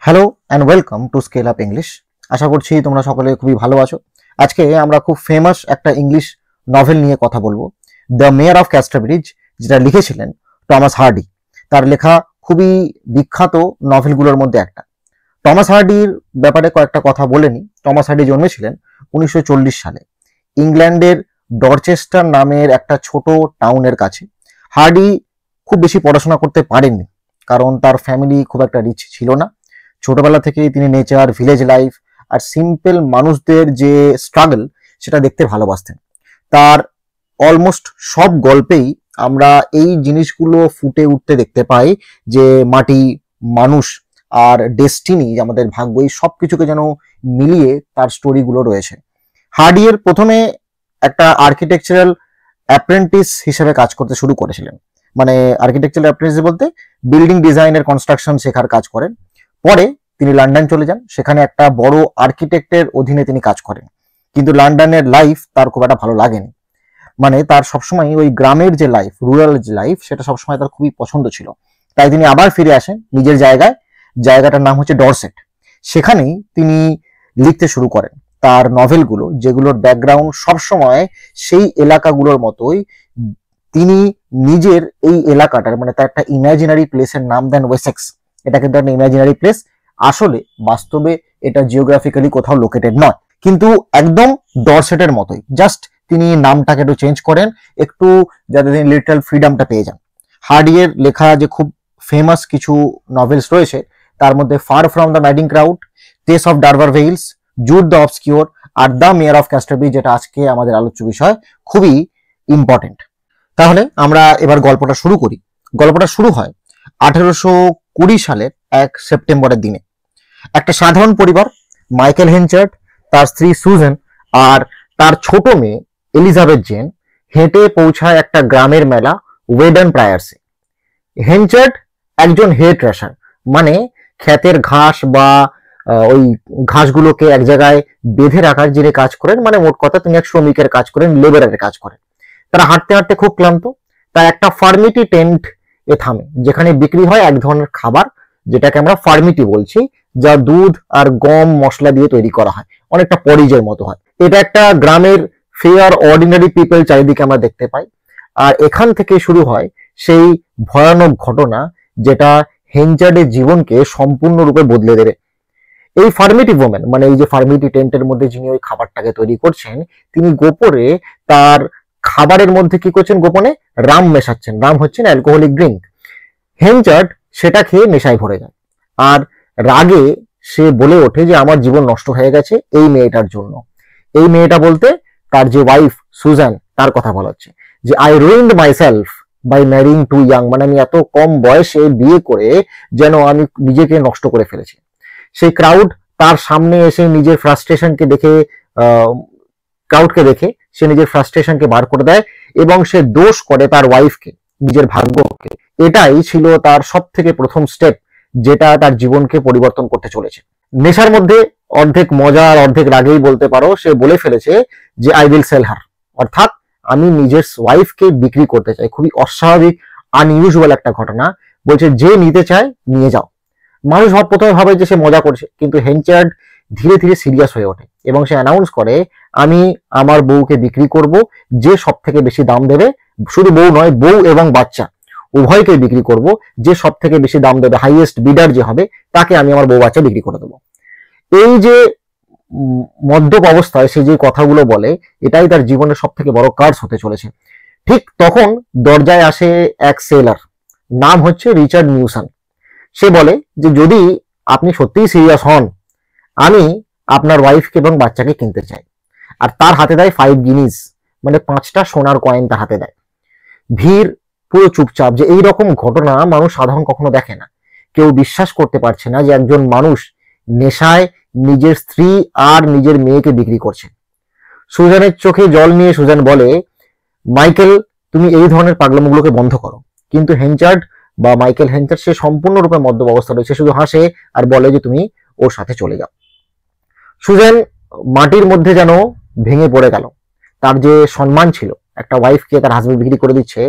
Hello and welcome to scale up English. আশা করছি তোমরা সকলে খুবই ভালো আছো। আজকে আমরা খুব ফেমাস একটা ইংলিশ নভেল নিয়ে কথা বলবো, দ্য মেয়র অফ ক্যাস্টারব্রিজ, যেটা লিখেছিলেন টমাস হার্ডি। তার লেখা খুবই বিখ্যাত নভেলগুলোর মধ্যে একটা। টমাস হার্ডির ব্যাপারে কয়েকটা কথা বলে নিই। টমাস হার্ডি জন্মেছিলেন 1940 সালে ইংল্যান্ডের ডরচেস্টার নামের একটা ছোট টাউনের কাছে। হার্ডি খুব বেশি পড়াশোনা করতে পারেননি, কারণ তার ফ্যামিলি খুব একটা রিচ ছিল না। ছোটবেলা থেকেই তিনি নেচার, ভিলেজ লাইফ আর সিম্পল মানুষদের যে স্ট্রাগল সেটা দেখতে ভালোবাসতেন। তার অলমোস্ট সব গল্পেই আমরা এই জিনিসগুলো ফুটে উঠতে দেখতে পাই, যে মাটি, মানুষ আর ডেস্টিনি, আমাদের ভাগ্য, এই সব কিছুকে যেন মিলিয়ে তার স্টোরিগুলো রয়েছে। হার্ডিয়ের প্রথমে একটা আর্কিটেকচারাল অ্যাপ্রেন্টিস হিসেবে কাজ করতে শুরু করেছিলেন। মানে আর্কিটেকচারাল অ্যাপ্রেন্টিস বলতে বিল্ডিং ডিজাইনের কনস্ট্রাকশন শেখার কাজ করেন। পরে তিনি লন্ডন চলে যান, সেখানে একটা বড় আর্কিটেক্টের অধীনে তিনি কাজ করেন। কিন্তু লন্ডনের লাইফ তার খুব একটা ভালো লাগেনি। মানে তার সবসময় ওই গ্রামের যে লাইফ, রুরাল যে লাইফ, সেটা সবসময় তার খুবই পছন্দ ছিল। তাই তিনি আবার ফিরে আসেন নিজের জায়গায়। জায়গাটার নাম হচ্ছে ডরসেট। সেখানেই তিনি লিখতে শুরু করেন তার নভেলগুলো, যেগুলোর ব্যাকগ্রাউন্ড সবসময় সেই এলাকাগুলোর মতোই। তিনি নিজের এই এলাকাটার, মানে তার একটা ইমাজিনারি প্লেসের নাম দেন ওয়েসেক্স। এটা কিন্তু একটা ইমাজিনারি প্লেস, আসলে বাস্তবে এটা জিওগ্রাফিক্যালি কোথাও লোকেটেড নয়, কিন্তু একদম ডরসেটের মতোই। জাস্ট তিনি নামটাকে একটু চেঞ্জ করেন, একটু যাতে তিনি লিটল ফ্রিডমটা পেয়ে যান। হার্ডিয়ের লেখা যে খুব ফেমাস কিছু নভেলস রয়েছে, তার মধ্যে Far from the Madding Crowd, Tess of d'Urbervilles, Jude the Obscure আর দ্য মেয়র অফ ক্যাস্টারব্রিজ, যেটা আজকে আমাদের আলোচ্য বিষয়, খুবই ইম্পর্টেন্ট। তাহলে আমরা এবার গল্পটা শুরু করি। গল্পটা শুরু হয় 1820 সালের 1 সেপ্টেম্বরের দিনে। একটা সাধারণ পরিবার, মাইকেল হেনচার্ড, তার স্ত্রী সুজেন আর তার ছোট মেয়ে এলিজাবেথ জেন হেঁটে পৌঁছায় একটা গ্রামের মেলা, ওয়েডন প্রায়ার্সে। হেনচার্ড একজন হেয়ার ট্রেশার, মানে ক্ষেতের ঘাস বা ওই ঘাসগুলোকে এক জায়গায় বেঁধে রাখার যিনি কাজ করেন, মানে মোট কথা তিনি এক শ্রমিকের কাজ করেন, লেবারের কাজ করেন। তারা হাঁটতে হাঁটতে খুব ক্লান্ত, তাই একটা ফার্মিটি টেন্ট এ থামে, যেখানে বিক্রি হয় এক ধরনের খাবার, যেটাকে আমরা ফার্মিটি বলছি, যা দুধ আর গম মশলা দিয়ে তৈরি করা হয়, অনেকটা পরিজের মতো হয়। এটা একটা গ্রামের ফেয়ার অর্ডিনারি পিপল চারিদিকে আমরা দেখতে পাই। আর এখান থেকে শুরু হয় সেই ভয়ানক ঘটনা, যেটা হেনচার্ডের জীবনকে সম্পূর্ণরূপে বদলে দেবে। এই ফার্মিটি ওমেন, মানে এই যে ফার্মিটি টেন্টের মধ্যে যিনি ওই খাবারটাকে তৈরি করছেন, তিনি গোপনে তার খাবারের মধ্যে কি করছেন, গোপনে রাম মেশাচ্ছেন। রাম হচ্ছে না অ্যালকোহলিক ড্রিঙ্ক। হেনচার্ড সেটা খেয়ে নেশায় ভরে যায়, আর রাগে সে বলে ওঠে যে আমার জীবন নষ্ট হয়ে গেছে এই মেয়েটার জন্য। এই মেয়েটা বলতে তার যে ওয়াইফ সুজান, তার কথা বলা হচ্ছে, যে I ruined myself by marrying too young, মানে আমি এত কম বয়সে বিয়ে করে যেন আমি নিজেকে নষ্ট করে ফেলেছি। সেই ক্রাউড তার সামনে এসে নিজের ফ্রাস্ট্রেশনকে দেখে, ক্রাউডকে দেখে সে নিজের ফ্রাস্ট্রেশনকে বার করে দেয় এবং সে দোষ করে তার ওয়াইফকে, নিজের ভাগ্যকে। এটাই ছিল তার সব থেকে প্রথম স্টেপ, যেটা তার জীবনকে পরিবর্তন করতে চলেছে। নেশার মধ্যে অর্ধেক মজা আর অর্ধেক রাগেই বলতে পারো, সে বলে ফেলেছে যে আই উইল সেল হার, অর্থাৎ আমি নিজের ওয়াইফকে বিক্রি করতে চাই। খুবই অস্বাভাবিক, আনইউজুয়াল একটা ঘটনা। বলছে যে নিতে চায় নিয়ে যাও। মানুষ প্রথমে ভাবে যে সে মজা করছে, কিন্তু হেনচার্ড ধীরে ধীরে সিরিয়াস হয়ে ওঠে এবং সে অ্যানাউন্স করে, আমি আমার বউকে বিক্রি করব, যে সব থেকে বেশি দাম দেবে। শুধু বউ নয়, বউ এবং বাচ্চা উভয়কে বিক্রি করব, যে সব থেকে বেশি দাম দেবে, হাইয়েস্ট বিডার যে হবে, তাকে আমি আমার বউ বাচ্চা বিক্রি করে দেবো। এই যে মদ্যপ অবস্থায় সে যে কথাগুলো বলে, এটাই তার জীবনের সব থেকে বড় কার্স হতে চলেছে। ঠিক তখন দরজায় আসে এক সেলার, নাম হচ্ছে রিচার্ড নিউসন। সে বলে যে যদি আপনি সত্যিই সিরিয়াস হন, আমি আপনার ওয়াইফকে এবং বাচ্চাকে কিনতে চাই। আর তার হাতে দেয় 5 গিনিজ, মানে 5টা সোনার কয়েন তার হাতে দেয়। ভিড় পুরো চুপচাপ, যে এইরকম ঘটনা মানুষ সাধারণ কখনো দেখে না। কেউ বিশ্বাস করতে পারছে না যে একজন মানুষ নেশায় নিজের স্ত্রী আর নিজের মেয়েকে বিক্রি করছে। সুজানের চোখে জল নিয়ে সুজান বলে, মাইকেল, তুমি এই ধরনের পাগলামোগুলোকে বন্ধ করো। কিন্তু হেনচার্ড বা মাইকেল হেনচার্ড, সে সম্পূর্ণরূপে মদ্যপ অবস্থা রয়েছে, শুধু হাসে আর বলে যে তুমি ওর সাথে চলে যাও। সুজান মাটির মধ্যে যেন ভেঙে পড়ে গেল। তার যে সম্মান ছিল, একটা ওয়াইফকে তার হাজবেন্ড বিক্রি করে দিচ্ছে,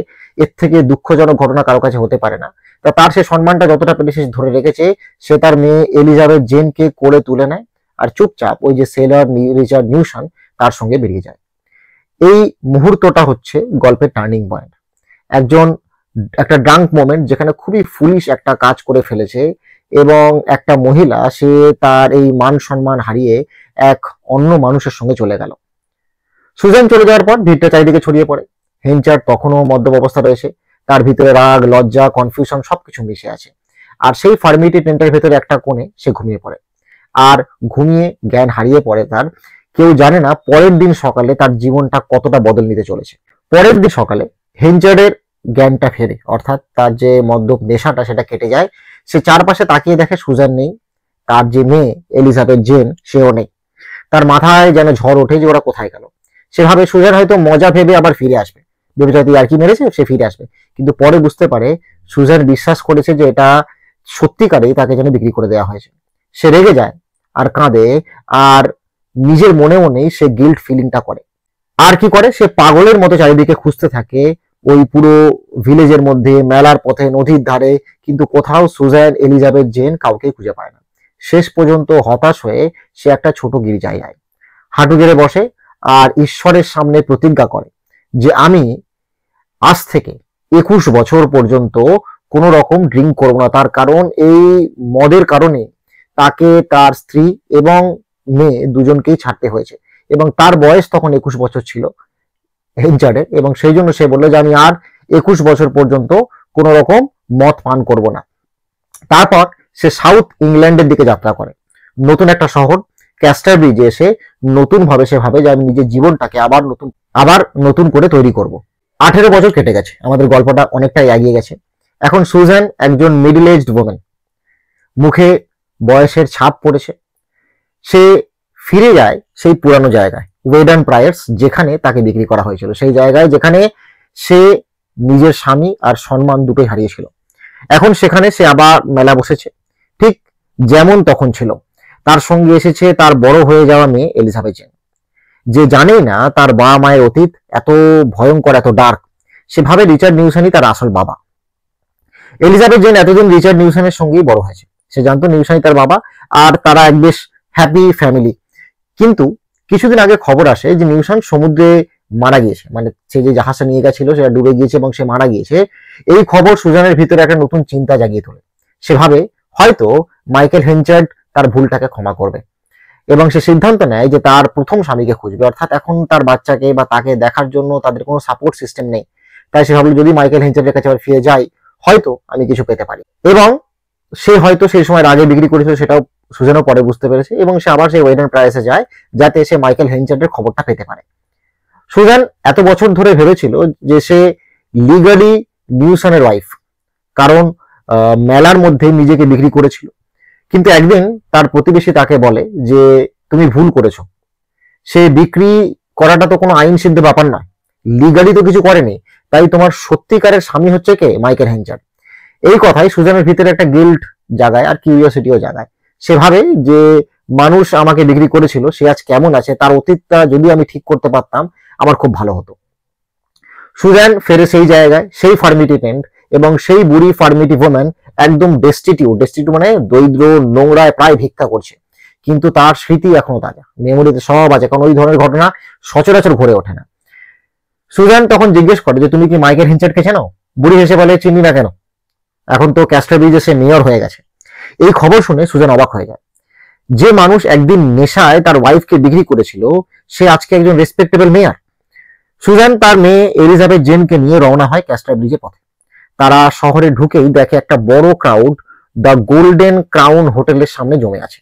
এর থেকে দুঃখজনক ঘটনা কারো কাছে হতে পারে না। তা তার সে সম্মানটা যতটা পেলে সে ধরে রেখেছে, সে তার মেয়ে এলিজাবেথ জেনকে কোলে তুলে নেয় আর চুপচাপ ওই যে সেলর রিচার্ড নিউসন তার সঙ্গে বেরিয়ে যায়। এই মুহূর্তটা হচ্ছে গল্পের টার্নিং পয়েন্ট। একটা ড্রাঙ্ক মোমেন্ট, যেখানে খুবই ফুলিশ একটা কাজ করে ফেলেছে এবং একটা মহিলা সে তার এই মান সম্মান হারিয়ে এক অন্য মানুষের সঙ্গে চলে গেল। সুজান চলে যাওয়ার পর ভিড়টা চারিদিকে ছড়িয়ে পড়ে। হেনচার্ড তখনও মদ্যপ অবস্থা রয়েছে, তার ভিতরে রাগ, লজ্জা, কনফিউশন সবকিছু মিশে আছে। আর সেই ফার্মিটি টেন্টের ভেতরে একটা কোণে সে ঘুমিয়ে পড়ে, আর ঘুমিয়ে জ্ঞান হারিয়ে পড়ে তার। কেউ জানে না পরের দিন সকালে তার জীবনটা কতটা বদল নিতে চলেছে। পরের দিন সকালে হেনচার্ডের জ্ঞানটা ফেরে, অর্থাৎ তার যে মদ্যপ নেশাটা সেটা কেটে যায়। সে চারপাশে তাকিয়ে দেখে সুজান নেই, তার যে মেয়ে এলিজাবেথ জেন সেও নেই। তার মাথায় যেন ঝড় ওঠে যে ওরা কোথায় গেল। সেভাবে সুজান হয়তো মজা ভেবে আবার ফিরে আসবে, ভেবেছে হয়তো আর কি মেরেছে, সে ফিরে আসবে। কিন্তু পরে বুঝতে পারে সুজান বিশ্বাস করেছে যে এটা সত্যিকারেই তাকে যেন বিক্রি করে দেওয়া হয়েছে। সে রেগে যায় আর কাঁদে, আর নিজের মনে মনেই সে গিল্ট ফিলিংটা করে। আর কি করে, সে পাগলের মতো চারিদিকে খুঁজতে থাকে ওই পুরো ভিলেজের মধ্যে, মেলার পথে, নদীর ধারে, কিন্তু কোথাও সুজান, এলিজাবেথ জেন কাউকে খুঁজে পায় না। শেষ পর্যন্ত হতাশ হয়ে সে একটা ছোট গির্জায় যায়, হাঁটু গেড়ে বসে আর ঈশ্বরের সামনে প্রতিজ্ঞা করে যে আমি আজ থেকে 21 বছর পর্যন্ত কোনো রকম ড্রিঙ্ক করবো না। তার কারণ এই মদের কারণে তাকে তার স্ত্রী এবং মেয়ে দুজনকেই ছাড়তে হয়েছে, এবং তার বয়স তখন 21 বছর ছিল হেনচার্ডের, এবং সেই জন্য সে বললো যে আমি আর 21 বছর পর্যন্ত কোনো রকম মদ পান করব না। তারপর সে সাউথ ইংল্যান্ডের দিকে যাত্রা করে, নতুন একটা শহর ক্যাস্টারব্রিজে এসে নতুন ভাবে সে ভাবে যে আমি নিজের জীবনটাকে আবার নতুন করে তৈরি করব। 18 বছর কেটে গেছে, আমাদের গল্পটা অনেকটাই এগিয়ে গেছে। এখন সুজান একজন মিডল এজড ওমেন, মুখে বয়সের ছাপ পড়েছে। সে ফিরে যায় সেই পুরানো জায়গায়, ওয়েডান প্রায়ার্স, যেখানে তাকে বিক্রি করা হয়েছিল, সেই জায়গায় যেখানে সে নিজের স্বামী আর সম্মান দুটোই হারিয়েছিল। এখন সেখানে সে আবার মেলা বসেছে, ঠিক যেমন তখন ছিল। তার সঙ্গে এসেছে তার বড় হয়ে যাওয়া মেয়ে এলিজাবেথ জেন, যে জানেই না তার বাবা মায়ের অতীত এত ভয়ঙ্কর, এত ডার্ক। সেভাবে রিচার্ড নিউসনই তার আসল বাবা। এলিজাবেথ জেন এতদিন রিচার্ড নিউসনের সঙ্গেই বড় হয়েছে, সে জানতো নিউসনই তার বাবা, আর তারা এক বেশ হ্যাপি ফ্যামিলি। কিন্তু কিছুদিন আগে খবর আসে যে নিউসন সমুদ্রে মারা গিয়েছে, মানে সে যে জাহাজটা নিয়ে গেছিল সেটা ডুবে গিয়েছে এবং সে মারা গিয়েছে। এই খবর সুজানের ভিতরে একটা নতুন চিন্তা জাগিয়ে তোলে। সেভাবে হয়তো মাইকেল হেনচার্ড তার ভুলটাকে ক্ষমা করবে, এবং সে সিদ্ধান্ত নেয় যে তার প্রথম স্বামীকে খুঁজবে, অর্থাৎ এখন তার বাচ্চাকে বা তাকে দেখার জন্য তাদের কোনো সাপোর্ট সিস্টেম নেই। তাই সে ভাবলো যদি মাইকেল হেনচার্ডের কাছে আবার ফিরে যাই, হয়তো আমি কিছু পেতে পারি। এবং সে হয়তো সেই সময় আগে বিক্রি করেছিল সেটাও সুজানও পরে বুঝতে পেরেছে, এবং সে আবার সেই ওয়েডেন প্রাইসে যায় যাতে সে মাইকেল হেনচার্ডের খবরটা পেতে পারে। সুজান এত বছর ধরে ভেবেছিল যে সে লিগালি নিউসনের ওয়াইফ, কারণ মেলার মধ্যে নিজেকে বিক্রি করেছিল। কিন্তু একদিন তার প্রতিবেশী তাকে বলে যে তুমি ভুল করেছো, সে বিক্রি করাটা তো কোনো আইন সিদ্ধ ব্যাপার নয়, লিগালি তো কিছু করেনি, তাই তোমার সত্যিকারের স্বামী হচ্ছে কে, মাইকেল হেনচার্ড। এই কথাই সুজানের ভিতরে একটা গিল্ট জাগায় আর কিউরিওসিটিও জাগায়। সে ভাবে যে মানুষ আমাকে বিক্রি করেছিল, সে আজ কেমন আছে, তার অতীতটা যদি আমি ঠিক করতে পারতাম আমার খুব ভালো হতো। সুজান ফেরে সেই জায়গায়, সেই ফার্মিটি টেন্ট, এবং সেই বুড়ি ফার্মিটি ওম্যান একদম ডেস্টিটিউট মানে দরিদ্র, নোংরায় প্রায় ভিক্ষা করছে, কিন্তু তার স্মৃতি এখনো তাজা, মেমোরিতে সব আছে, কারণ ওই ধরনের ঘটনা সচরাচর ঘটে ওঠে না। সুজান তখন জিজ্ঞেস করে যে তুমি কি মাইকেল হেনচার্ডকে চেনো? বুড়ি হেসে বলে চিনি না কেন, এখন তো ক্যাস্টারব্রিজে সে মেয়র হয়ে গেছে। এই খবর শুনে সুজান অবাক হয়ে যায়। যে মানুষ একদিন নেশায় তার ওয়াইফকে বিক্রি করেছিল, সে আজকে একজন রেসপেক্টেবল মেয়র। সুজান তার মেয়ে এলিজাবেথ জেনকে নিয়ে রওনা হয় ক্যাস্টারব্রিজের পথে। তারা শহরে ঢুকেই দেখে একটা বড় ক্রাউড দ্য গোল্ডেন ক্রাউন হোটেলের সামনে জমে আছে।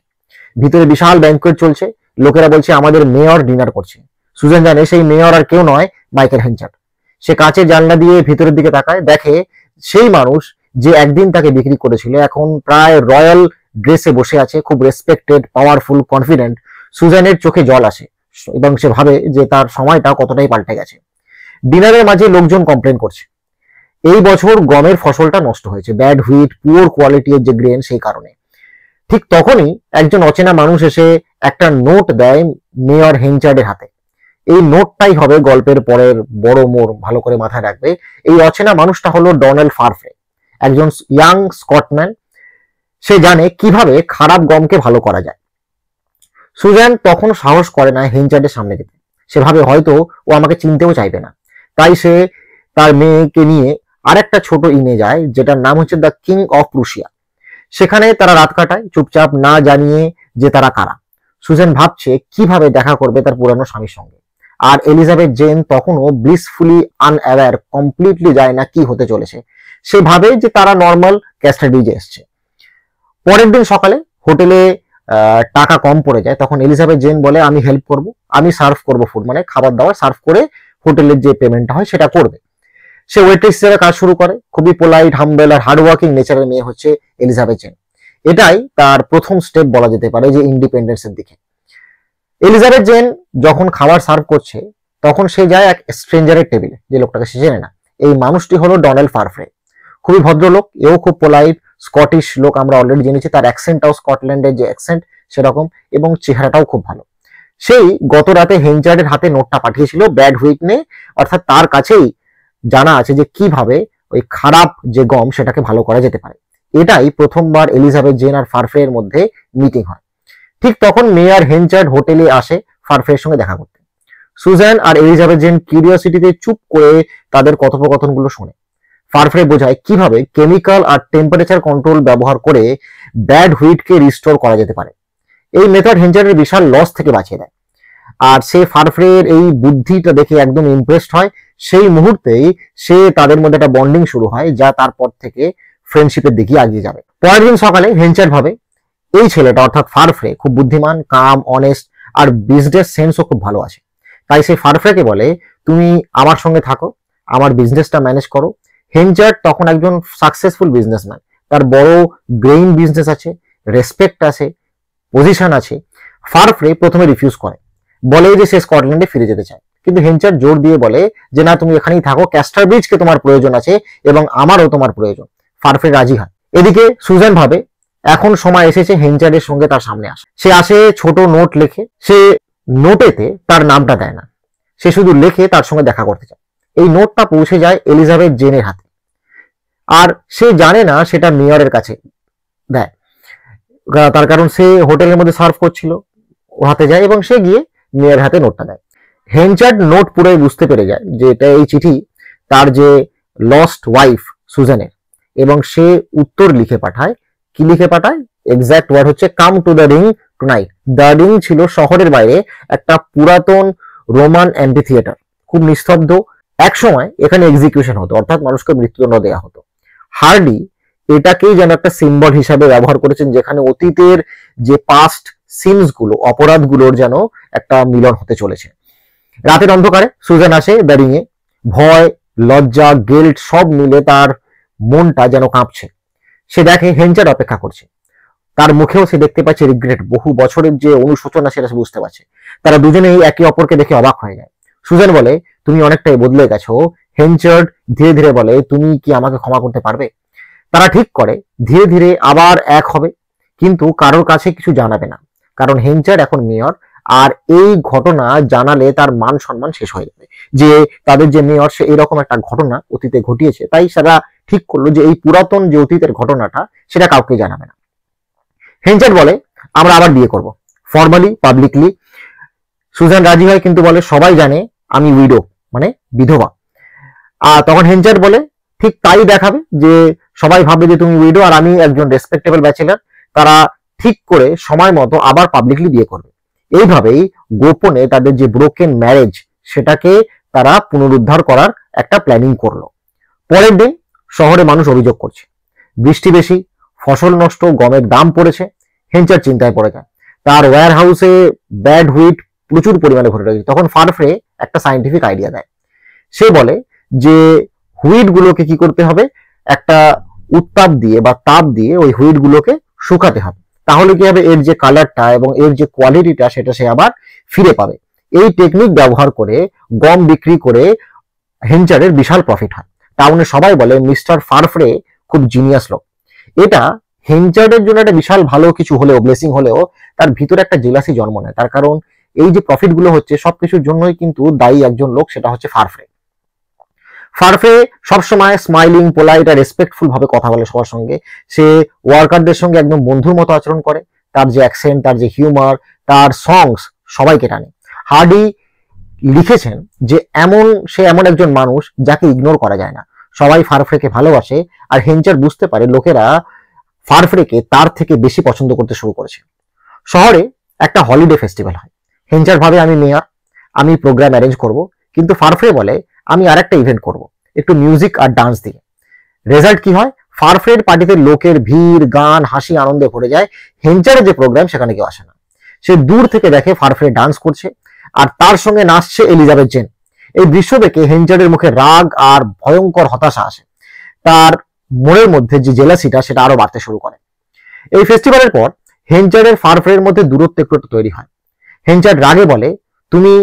ভিতরে বিশাল ব্যাংকোয়েট চলছে, লোকেরা বলছে আমাদের মেয়র ডিনার করছে। সুজান জানে সেই মেয়র আর কেউ নয়, মাইকেল হেনচার্ড। সে কাঁচের জানলা দিয়ে ভিতরের দিকে তাকায়, দেখে সেই মানুষ যে একদিন তাকে বিক্রি করেছিল এখন প্রায় রয়্যাল ড্রেসে বসে আছে, খুব রেসপেক্টেড, পাওয়ারফুল, কনফিডেন্ট। সুজানের চোখে জল আসে এবং সে ভাবে যে তার সময়টা কতটাই পাল্টে গেছে। ডিনারের মাঝে লোকজন কমপ্লেন করছে এই বছর গমের ফসলটা নষ্ট হয়েছে, ব্যাড হুইট, পুওর কোয়ালিটির যে গ্রেন, সেই কারণে। ঠিক তখনই একজন অচেনা মানুষ এসে একটা নোট দেয় মেয়র হেনচার্ডের হাতে। এই নোটটাই হবে গল্পের পরের বড় মোড়, ভালো করে মাথায় রাখবে। এই অচেনা মানুষটা হলো ডোনাল্ড ফারফ্রে, একজন ইয়াং স্কটম্যান, সে জানে কিভাবে খারাপ গমকে ভালো করা যায়। সুজান তখন সাহস করে না হেনচার্ডের সামনে যেতে। সে ভাবে হয়তো ও আমাকে চিনতেও চাইবে না, তাই সে তার মেয়েকে নিয়ে আরেকটা ছোট ইনে যায়, যেটার নাম হচ্ছে দ্য কিং অফ প্রুশিয়া। সেখানে তারা রাত কাটায়, চুপচাপ, না জানিয়ে যে তারা কারা। সুজান ভাবছে কিভাবে দেখা করবে তার পুরানো স্বামীর সঙ্গে। আর এলিজাবেথ জেন তখনও ব্লিসফুলি আনঅ্যাওয়্যার, কমপ্লিটলি যায় না কি হতে চলেছে। সে ভাবে যে তারা নর্মাল ক্যাস্টাডিজে এসছে। পরের দিন সকালে হোটেলে টাকা কম পড়ে যায়। তখন এলিজাবেথ জেন বলে আমি হেল্প করব, আমি সার্ভ করব ফুড, মানে খাবার দাবার সার্ভ করে হোটেলের যে পেমেন্টটা হয় সেটা করবে। সে ওয়েট্রেস হিসেবে কাজ শুরু করে। খুবই পোলাইট, হাম্বেল আর হার্ডওয়ার্কিং নেচারের মেয়ে হচ্ছে এলিজাবেথ জেন। এটাই তার প্রথম স্টেপ বলা যেতে পারে যে ইন্ডিপেন্ডেন্সের দিকে। এলিজাবেথ জেন যখন খাবার সার্ভ করছে তখন সে যায় এক স্ট্রেঞ্জারের টেবিলে, যে লোকটাকে সে চেনে না। এই মানুষটি হলো ডোনাল্ড ফারফ্রে। খুবই ভদ্রলোক, এও খুব পোলাইট, স্কটিশ লোক। আমরা অলরেডি জেনেছি তার অ্যাকসেন্টটাও স্কটল্যান্ডের যে অ্যাকসেন্ট সেরকম, এবং চেহারাটাও খুব ভালো। সেই গত রাতে হেনচার্ডের হাতে নোটটা পাঠিয়েছিল ব্যাড হুইট নিয়ে, অর্থাৎ তার কাছেই জানা আছে যে কিভাবে ওই খারাপ যে গম সেটাকে ভালো করা যেতে পারে। এটাই প্রথমবার এলিজাবেথ জেন আর ফারফ্রের মধ্যে মিটিং হয়। ঠিক তখন মেয়ার হেনচার্ড হোটেলে আসে ফারফ্রের সঙ্গে দেখা করতে। সুজান আর এলিজাবেথ জেন কিউরিওসিটিতে চুপ করে তাদের কথোপকথনগুলো শোনে। ফারফ্রে বোঝায় কিভাবে কেমিক্যাল আর টেম্পারেচার কন্ট্রোল ব্যবহার করে ব্যাড হুইটকে রিস্টোর করা যেতে পারে। এই মেথড হেনচার্ডের বিশাল লস থেকে বাঁচিয়ে দেয়। আর সে ফারফ্রের এই বুদ্ধিটা দেখে একদম ইমপ্রেসড হয়। সেই মুহূর্তেই সে তাদের মধ্যে একটা বন্ডিং শুরু হয়, যা তারপর থেকে ফ্রেন্ডশিপের দিকে এগিয়ে যাবে। পরের দিন সকালে হেনচার্ড ভাবে এই ছেলেটা অর্থাৎ ফারফ্রে খুব বুদ্ধিমান, কাম, অনেস্ট আর বিজনেস সেন্সও খুব ভালো আছে। তাই সে ফারফ্রেকে বলে তুমি আমার সঙ্গে থাকো, আমার বিজনেসটা ম্যানেজ করো। হেনচার্ড তখন একজন সাকসেসফুল বিজনেসম্যান, তার বড় গ্রেইন বিজনেস আছে, রেসপেক্ট আছে, পজিশন আছে। ফারফ্রে প্রথমে রিফিউজ করে, বলে যে সে স্কটল্যান্ডে ফিরে যেতে চায়। কিন্তু হেনচার্ড জোর দিয়ে বলে যে না, তুমি এখানেই থাকো, ক্যাস্টারব্রিজকে তোমার প্রয়োজন আছে এবং আমারও তোমার প্রয়োজন। ফারফ্রে রাজি হয়। এদিকে সুজান ভাবে এখন সময় এসেছে হেনচার্ডের সঙ্গে তার সামনে আসে। সে আসে, ছোট নোট লেখে। সে নোটেতে তার নামটা দেয় না, সে শুধু লেখে তার সঙ্গে দেখা করতে চায়। এই নোটটা পৌঁছে যায় এলিজাবেথ জেনের হাতে, আর সে জানে না সেটা মেয়রের কাছে দেয়। তার কারণ সে হোটেলের মধ্যে সার্ভ করছিল, ও হাতে যায় এবং সে গিয়ে মেয়ের হাতে নোটটা দেয়। হেনচার্ড নোট পুরোই বুঝতে পেরে যায় যে এটা এই চিঠি তার যে লস্ট ওয়াইফ সুজানের, এবং সে উত্তর লিখে পাঠায়। কি লিখে পাঠায়? এক্সাক্ট ওয়ার্ড হচ্ছে come to the ring tonight. The ring ছিল শহরের বাইরে একটা পুরাতন রোমান অ্যাম্পি থিয়েটার, খুব নিস্তব্ধ। এক সময় এখানে এক্সিকিউশন হতো, অর্থাৎ মানুষকে মৃত্যুদণ্ড দেওয়া হতো। হার্ডি এটাকেই যেন একটা সিম্বল হিসাবে ব্যবহার করেছেন, যেখানে অতীতের যে পাস্ট সিনস গুলো, অপরাধগুলোর যেন একটা মিলন হতে চলেছে। রাতের অন্ধকারে সুজান আসে দ্য রিং এ। ভয়, লজ্জা, গিল্ট সব মিলে তার মনটা যেন কাঁপছে। সে দেখে হেনচার্ড অপেক্ষা করছে, তার মুখেও সে দেখতে পাচ্ছে রিগ্রেট, বহু বছরের যে অনুশোচনা সেটা সে বুঝতে পারছে। তারা দুজনেই একে অপরকে দেখে অবাক হয়ে যায়। সুজান বলে তুমি অনেকটাই বদলে গেছো। হেনচার্ড ধীরে ধীরে বলে তুমি কি আমাকে ক্ষমা করতে পারবে? তারা ঠিক করে ধীরে ধীরে আবার এক হবে, কিন্তু কারোর কাছে কিছু জানাবে না, কারণ হেনচার্ড এখন মেয়র। আর এই ঘটনা জানালে তার মান সম্মান শেষ হয়ে যাবে, যে তাদের যে মেয়র সে এরকম একটা ঘটনা অতীতে ঘটিয়েছে। তাই তারা ঠিক করলো যে এই পুরাতন যে অতীতের ঘটনাটা সেটা কাউকে জানাবে না। হেনচার্ড বলে আমরা আবার বিয়ে করব, ফর্মালি, পাবলিকলি। সুজান রাজি হয়, কিন্তু বলে সবাই জানে আমি উইডো, মানে বিধবা। আর তখন হেনচার্ড বলে ঠিক তাই দেখাবে, যে সবাই ভাববে যে তুমি উইডো আর আমি একজন রেসপেক্টেবল ব্যাচেলার। তারা ঠিক করে সময় মতো আবার পাবলিকলি বিয়ে করবে। এইভাবেই গোপনে তাদের যে ব্রোকেন ম্যারেজ সেটাকে তারা পুনরুদ্ধার করার একটা প্ল্যানিং করলো। পরের দিন শহরে মানুষ অভিযোগ করছে বৃষ্টি বেশি, ফসল নষ্ট, গমের দাম পড়েছে। হেনচার্ড চিন্তায় পড়ে যায়। তার ওয়্যার হাউসে ব্যাড হুইট প্রচুর পরিমাণে ভরে রয়েছে। তখন ফারফ্রে একটা সায়েন্টিফিক আইডিয়া দেয়। সে বলে যে হুইট গুলোকে কি করতে হবে, একটা উত্তাপ দিয়ে বা তাপ দিয়ে ওই হুইট গুলোকে শুকাতে হবে। তাহলে কি হবে, এর যে কালারটা এবং এর যে কোয়ালিটিটা সেটা সে আবার ফিরে পাবে। এই টেকনিক ব্যবহার করে গম বিক্রি করে হেনচার্ডের বিশাল প্রফিট হয়। টাউনে সবাই বলে মিস্টার ফারফ্রে খুব জিনিয়াস লোক। এটা হেনচার্ডের জন্য একটা বিশাল ভালো কিছু হলেও, ব্লেসিং হলেও, তার ভিতরে একটা জেলাসি জন্ম নেয়। তার কারণ এই যে প্রফিট গুলো হচ্ছে সবকিছুর জন্যই কিন্তু দায়ী একজন লোক, সেটা হচ্ছে ফারফ্রে। ফারফে সবসময় স্মাইলিং, পোলাইট আর রেসপেক্টফুল ভাবে কথা বলে সবার সঙ্গে। সে ওয়ার্কারদের সঙ্গে একদম বন্ধুর মতো আচরণ করে। তার যে অ্যাকসেন্ট, তার যে হিউমার, তার সংস সবাইকে টানে। হার্ডি লিখেছেন যে সে এমন একজন মানুষ যাকে ইগনোর করা যায় না। সবাই ফারফ্রেকে ভালোবাসে, আর হেঞ্চার বুঝতে পারে লোকেরা ফারফ্রেকে তার থেকে বেশি পছন্দ করতে শুরু করেছে। শহরে একটা হলিডে ফেস্টিভ্যাল হয়। হেঞ্চার ভাবে আমি মেয়ার, আমি প্রোগ্রাম অ্যারেঞ্জ করব, কিন্তু ফারফ্রে বলে আমি আর একটা ইভেন্ট করব, একটু মিউজিক আর ডান্স দিয়ে। রেজাল্ট কি হয়? ফারফ্রের পার্টিতে লোকের ভিড়, গান, হাসি, আনন্দে ভরে যায়। হেঞ্চারের যে প্রোগ্রাম সেখানে কেউ আসে না। সে দূর থেকে দেখে ফারফ্রে ডান্স করছে, আর তার সঙ্গে নাচছে এলিজাবেথ জেন। এই দৃশ্য দেখে হেঞ্চারের মুখে রাগ আর ভয়ঙ্কর হতাশা আসে। তার মনের মধ্যে যে জেলাসিটা সেটা আরো বাড়তে শুরু করে। এই ফেস্টিভ্যালের পর হেঞ্চারের ফারফ্রের মধ্যে দূরত্ব একটু তৈরি হয়। হেঞ্চার রাগে বলে, তুমি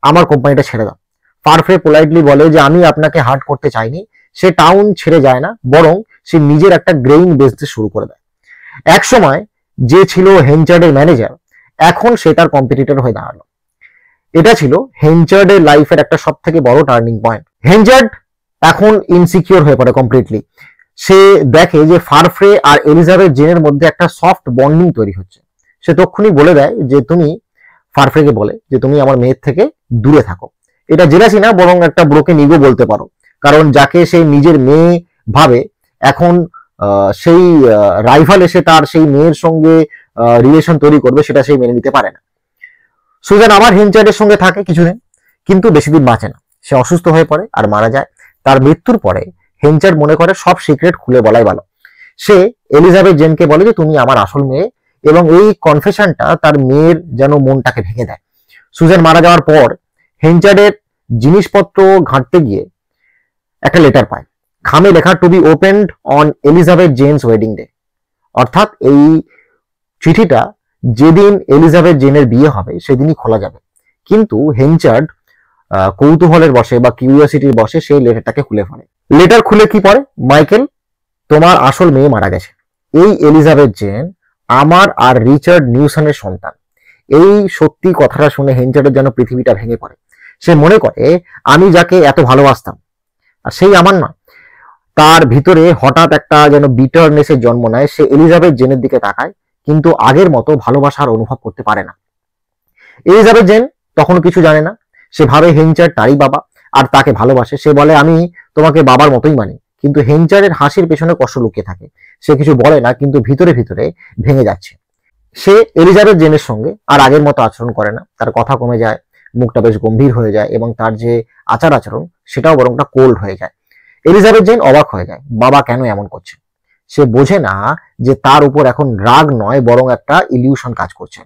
আমার কোম্পানিটা ছেড়ে দাও। ফারফ্রে পোলাইটলি বলে যে আমি আপনাকে হার্ট করতে চাইনি। সে টাউন ছেড়ে যায় না, বরং সে নিজের একটা গ্রেইন বিজনেস শুরু করে দেয়। এক সময় যে ছিল হেঞ্চার্ডের ম্যানেজার, এখন সে তার কম্পিটিটর হয়ে দাঁড়ালো। এটা ছিল হেঞ্চার্ডের লাইফের একটা সব থেকে বড় টার্নিং পয়েন্ট। হেঞ্চার্ড এখন ইনসিকিউর হয়ে পড়ে কমপ্লিটলি। সে দেখে যে ফারফ্রে আর এলিজাবেথ জেনের মধ্যে একটা সফট বন্ডিং তৈরি হচ্ছে। সে তক্ষুনি বলে দেয় যে ফারফ্রেকে বলে যে তুমি আমার মেয়ের থেকে দূরে থাকো। এটা জেলাসি না, বরং একটা ব্রোকেন ইগো বলতে পারো। কারণ যাকে সে নিজের মেয়ে ভাবে, এখন সেই রাইভাল এসে তার সেই মেয়ের সঙ্গে রিলেশন তৈরি করবে, সেটা সে মেনে নিতে পারে না। সুজান আবার হেঞ্চার্ডের সঙ্গে থাকে কিছুদিন, কিন্তু বেশি দিন বাঁচে না। সে অসুস্থ হয়ে পড়ে আর মারা যায়। তার মৃত্যুর পরে হেঞ্চার্ড মনে করে সব সিক্রেট খুলে বলাই ভালো। সে এলিজাবেথ জেনকে বলে যে তুমি আমার আসল মেয়ে, এবং এই কনফেশনটা তার মেয়ের যেন মনটাকে ভেঙে দেয়। সুজান মারা যাওয়ার পর হেঞ্চার্ডের জিনিসপত্র ঘাঁটতে গিয়ে একটা লেটার পায়। খামে লেখা, to be opened on Elizabeth Jane's wedding day. অর্থাৎ এই চিঠিটা যেদিন এলিজাবেথ জেনের বিয়ে হবে সেদিনই খোলা যাবে। কিন্তু হেঞ্চার্ড কৌতূহলের বসে বা কিউরিওসিটির বসে সেই লেটারটাকে খুলে ফেলে। লেটার খুলে কি পড়ে? মাইকেল, তোমার আসল মেয়ে মারা গেছে। এই এলিজাবেথ জেন আমার আর রিচার্ড নিউসনের সন্তান। এই সত্যি কথাটা শুনে হেঞ্চার্ডের যেন পৃথিবীটা ভেঙে পড়ে। সে মনে করে আমি যাকে এত ভালোবাসতাম আর সেই আমার নয়। তার ভিতরে হঠাৎ একটা যেন বিটারনেসের জন্ম নেয়। সে এলিজাবেথ জেনের দিকে তাকায়, কিন্তু আগের মতো ভালোবাসার অনুভব করতে পারে না। এলিজাবেথ জেন তখন কিছু জানে না। সে ভাবে হেঞ্চার তারই বাবা আর তাকে ভালোবাসে। সে বলে আমি তোমাকে বাবার মতোই মানি। কিন্তু হেঞ্চারের হাসির পেছনে কষ্ট লুকিয়ে থাকে। সে কিছু বলে না, কিন্তু ভিতরে ভিতরে ভেঙে যাচ্ছে। সে এলিজাবেথ জেনের সঙ্গে আর আগের মতো আচরণ করে না। তার কথা কমে যায়, মুখটা বেশ গম্ভীর হয়ে যায়, এবং তার যে আচার আচরণ সেটাও বরংটা কোল্ড হয়ে যায়। এলিজাবেথ জেন অবাক হয়ে যায়, বাবা কেন এমন করছে। সে বোঝে না যে তার উপর এখন রাগ নয়, বরং একটা ইলিউশন কাজ করছে।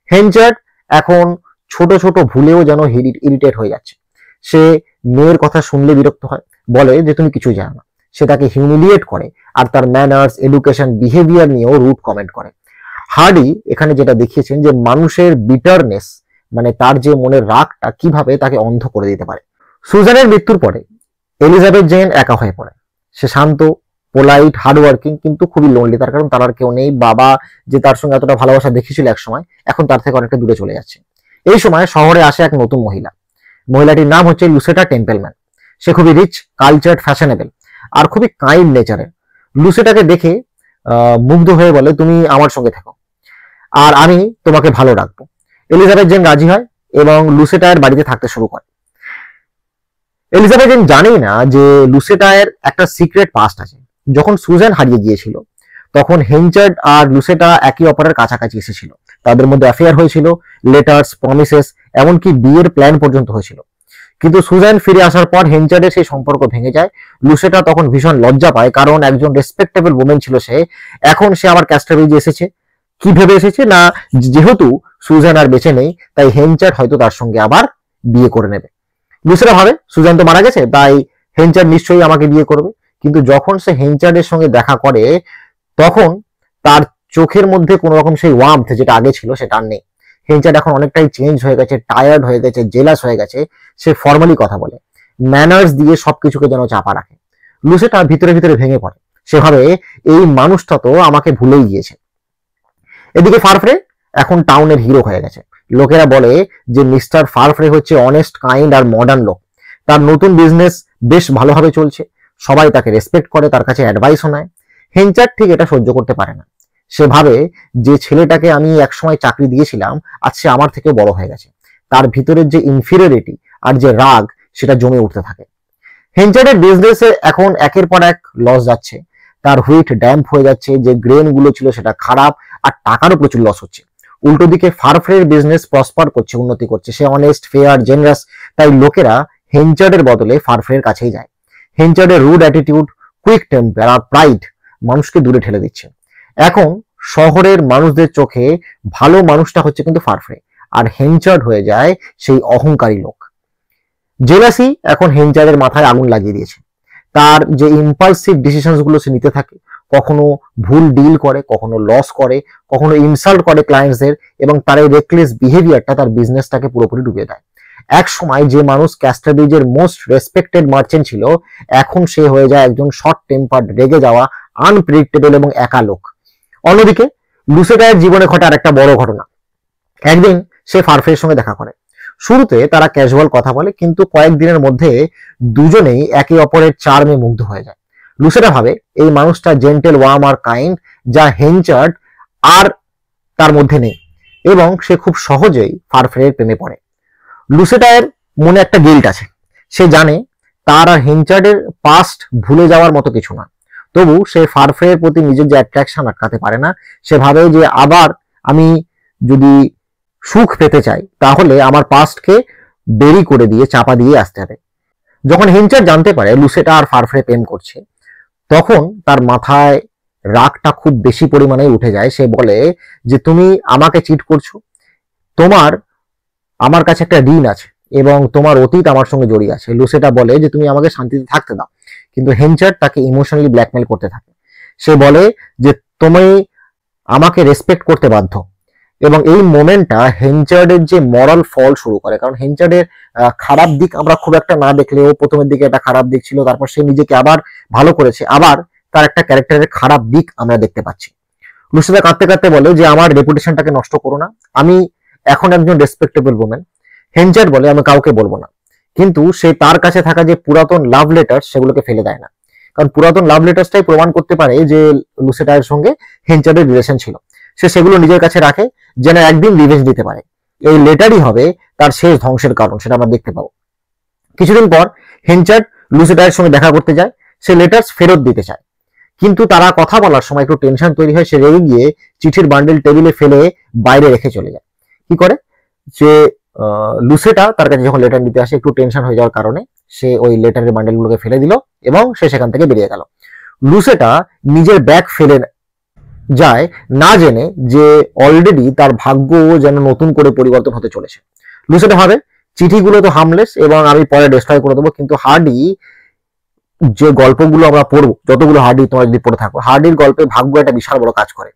হেঞ্চার্ড এখন ছোট ছোট ভুলেও যেন ইরিটেট হয়ে যাচ্ছে। সে মেয়ের কথা শুনলে বিরক্ত হয়, বলে যে তুমি কিছুই জানো না। সে তাকে হিউমিলিয়েট করে, আর তার ম্যানার্স, এডুকেশন, বিহেভিয়ার নিয়েও রুট কমেন্ট করে। হার্ডি এখানে যেটা দেখিয়েছেন যে মানুষের বিটারনেস, মানে তার যে মনের রাগটা কিভাবে তাকে অন্ধ করে দিতে পারে। সুজানের মৃত্যুর পরে এলিজাবেথ জেন একা হয়ে পড়ে। সে শান্ত, পোলাইট, হার্ডওয়ার্কিং, কিন্তু খুবই লোনলি। তার কারণ তার আর কেউ নেই। বাবা যে তার সঙ্গে এতটা ভালোবাসা দেখিয়েছিল এক সময়, এখন তার থেকে অনেকটা দূরে চলে যাচ্ছে। এই সময় শহরে আসে এক নতুন মহিলা। মহিলাটির নাম হচ্ছে লুসেটা টেম্পেলম্যান। সে খুবই রিচ, কালচার্ড, ফ্যাশনেবল আর খুবই কাইন্ড নেচারের। লুসেটাকে দেখে মুগ্ধ হয়ে বলে তুমি আমার সঙ্গে থাকো আর আমি তোমাকে ভালো রাখবো। এলিজাবেথ জেন রাজি হয় এবং লুসেটার বাড়িতে থাকতে শুরু করে। এলিজাবেথ জেন জানেই না যে লুসেটার একটা সিক্রেট পাস্ট আছে। যখন সুজান হারিয়ে গিয়েছিল তখন হেঞ্চার্ড আর লুসেটা একে অপরের কাছাকাছি এসেছিল। তাদের মধ্যে অ্যাফেয়ার হয়েছিল, লেটার্স, প্রমিসেস, এমনকি বিয়ের প্ল্যান পর্যন্ত হয়েছিল। কিন্তু সুজান ফিরে আসার পর হেঞ্চার্ডের সেই সম্পর্ক ভেঙে যায়। লুসেটা তখন ভীষণ লজ্জা পায়, কারণ একজন রেসপেক্টেবল ওমেন ছিল সে। এখন সে আবার ক্যাস্টারব্রিজে এসেছে। কি ভেবে এসেছে না, যেহেতু সুজান আর বেঁচে নেই, তাই হেঞ্চার্ড হয়তো তার সঙ্গে আবার বিয়ে করে নেবে। লুসেটা ভাবে সুজান তো মারা গেছে, তাই হেঞ্চার্ড নিশ্চয়ই আমাকে বিয়ে করবে। কিন্তু যখন সে হেঞ্চার্ডের সঙ্গে দেখা করে, তখন তার চোখের মধ্যে কোনো রকম সেই ওয়ার্মথ যেটা আগে ছিল সেটা আর নেই। হেঞ্চার্ড এখন অনেকটাই চেঞ্জ হয়ে গেছে, টায়ার্ড হয়ে গেছে, জেলাস হয়ে গেছে। সে ফর্মালি কথা বলে, ম্যানার্স দিয়ে সবকিছুকে যেন চাপা রাখে। লুসেটা ভিতরে ভিতরে ভেঙে পড়ে। সে ভাবে এই মানুষটা তো আমাকে ভুলেই গিয়েছে। এদিকে ফারফ্রে এখন টাউনের হিরো হয়ে গেছে। লোকেরা বলে যে মিস্টার ফারফ্রে হচ্ছে অনেস্ট, কাইন্ড আর মডার্ন লোক। তার নতুন বিজনেস বেশ ভালোভাবে চলছে, সবাই তাকে রেসপেক্ট করে, তার কাছে অ্যাডভাইসও নেয়। হেঞ্চার ঠিক এটা সহ্য করতে পারে না। সে ভাবে যে ছেলেটাকে আমি একসময় চাকরি দিয়েছিলাম আজ সে আমার থেকে বড় হয়ে গেছে। তার ভিতরের যে ইনফিরিয়রিটি আর যে রাগ সেটা জমে উঠতে থাকে। হেঞ্চারের বিজনেসে এখন একের পর এক লস যাচ্ছে, তার হুইট ড্যাম্প হয়ে যাচ্ছে, যে গ্রেন গুলো ছিল সেটা খারাপ, আর টাকারও প্রচুর লস হচ্ছে। উল্টো দিকে ফারফ্রের বিজনেস প্রসপার করছে, উন্নতি করছে, সে অনেস্ট, ফেয়ার, জেনারাস, তাই লোকেরা হেঞ্চারের বদলে ফারফ্রের কাছেই যায়। হেঞ্চারের রুড অ্যাটিটিউড, কুইক টেম্পার আর প্রাইড মানুষকে দূরে ঠেলে দিচ্ছে। এখন শহরের মানুষদের চোখে ভালো মানুষটা হচ্ছে কিন্তু ফারফ্রে, আর হেঞ্চার্ড হয়ে যায় সেই অহংকারী লোক। জেলাসি এখন হেঞ্চারের মাথায় আগুন লাগিয়ে দিয়েছে। তার যে ইম্পালসিভ ডিসিশনস গুলো সে নিতে থাকে, কখনো ভুল ডিল করে, কখনো লস করে, কখনো ইনসাল্ট করে ক্লায়েন্টসদের, এবং তার এই রেকলেস বিহেভিয়ারটা তার বিজনেসটাকে পুরোপুরি ডুবিয়ে দেয়। এক সময় যে মানুষ ক্যাস্টারব্রিজের মোস্ট রেসপেক্টেড মার্চেন্ট ছিল, এখন সে হয়ে যায় একজন শর্ট টেম্পার্ড, রেগে যাওয়া, আনপ্রেডিক্টেবল এবং একা লোক। অন্যদিকে লুসেটার জীবনে ঘটে আর একটা বড় ঘটনা। একদিন সে ফারফ্রের সঙ্গে দেখা করে। শুরুতে তারা ক্যাজুয়াল কথা বলে, কিন্তু কয়েকদিনের মধ্যে দুজনেই একে অপরের চার্মে মুগ্ধ হয়ে যায়। লুসেটা ভাবে এই মানুষটা জেন্টেল, ওয়ার্ম আর কাইন্ড, যা হেঞ্চার্ড আর তার মধ্যে নেই, এবং সে খুব সহজেই ফারফ্রের প্রেমে পড়ে। লুসেটার মনে একটা গিল্ট আছে। সে জানে তার আর হেঞ্চার্ডের পাস্ট ভুলে যাওয়ার মতো কিছু না, তবু সে ফারফ্রের প্রতি নিজের যে অ্যাট্রাকশন আটকাতে পারে না। সে ভাবে যে আবার আমি যদি সুখ পেতে চাই তাহলে আমার পাস্টকে দেরি করে দিয়ে, চাপা দিয়ে আসতে হবে। যখন হেঞ্চার জানতে পারে লুসেটা আর ফারফ্রে প্রেম করছে, তখন তার মাথায় রাগটা খুব বেশি পরিমাণে উঠে যায়। সে বলে যে তুমি আমাকে চিট করছো, তোমার আমার কাছে একটা ঋণ আছে এবং তোমার অতীত আমার সঙ্গে জড়িয়ে আছে। লুসেটা বলে যে তুমি আমাকে শান্তিতে থাকতে দাও, কিন্তু হেঞ্চার তাকে ইমোশনালি ব্ল্যাকমেল করতে থাকে। সে বলে যে তুমি আমাকে রেসপেক্ট করতে বাধ্য, এবং এই মোমেন্টটা হেঞ্চার্ডের যে মরাল ফল শুরু করে। কারণ হেঞ্চার্ডের খারাপ দিক আমরা খুব একটা না দেখলেও, প্রথমের দিকে একটা খারাপ দিক ছিল, তারপর সে নিজেকে আবার ভালো করেছে, আবার তার একটা ক্যারেক্টারের খারাপ দিক আমরা দেখতে পাচ্ছি। লুসিদা কাঁদতে কাঁদতে বলে যে আমার রেপুটেশনটাকে নষ্ট করো না, আমি এখন একজন রেসপেক্টেবল ওমেন। হেঞ্চার্ড বলে আমি কাউকে বলবো না, কিন্তু সে তার কাছে থাকা যে পুরাতন লাভ লেটার সেগুলোকে ফেলে দেয় না, কারণ পুরাতন লাভ লেটার্সটাই প্রমাণ করতে পারে যে লুসেটার সঙ্গে হেঞ্চার্ডের রিলেশন ছিল। সে সেগুলো নিজের কাছে রাখে যেন একদিন রিভেঞ্জ দিতে পারে। এই লেটারই হবে তার শেষ ধ্বংসের কারণ, সেটা আমরা দেখতে পাবো। কিছুদিন পর হেঞ্চার্ড লুসেটারের সঙ্গে দেখা করতে যায়। সে লেটার্স ফেরত দিতে চায়, কিন্তু তারা কথা বলার সময় একটু টেনশন তৈরি হয়। সে রেগে গিয়ে চিঠির বান্ডেল টেবিলে ফেলে বাইরে রেখে চলে যায়। কি করে যে লুসেটা তার কাছে যখন লেটার নিতে আসে, একটু টেনশন হয়ে যাওয়ার কারণে সে ওই লেটারের বান্ডেলগুলোকে ফেলে দিল এবং সে সেখান থেকে বেরিয়ে গেল। লুসেটা নিজের ব্যাগ ফেলে যায়, না জেনে যে অলরেডি তার ভাগ্য যেন নতুন করে পরিবর্তন হতে চলেছে। লুসেটা ভাবে চিঠিগুলো তো হার্মলেস এবং আমি পরে ডিস্ট্রয় করে দেবো, কিন্তু হার্ডি যে গল্পগুলো আমরা পড়বো, যতগুলো হার্ডি তোমরা যদি পড়ে থাকো, হার্ডির গল্পে ভাগ্য একটা বিশাল বড় কাজ করে।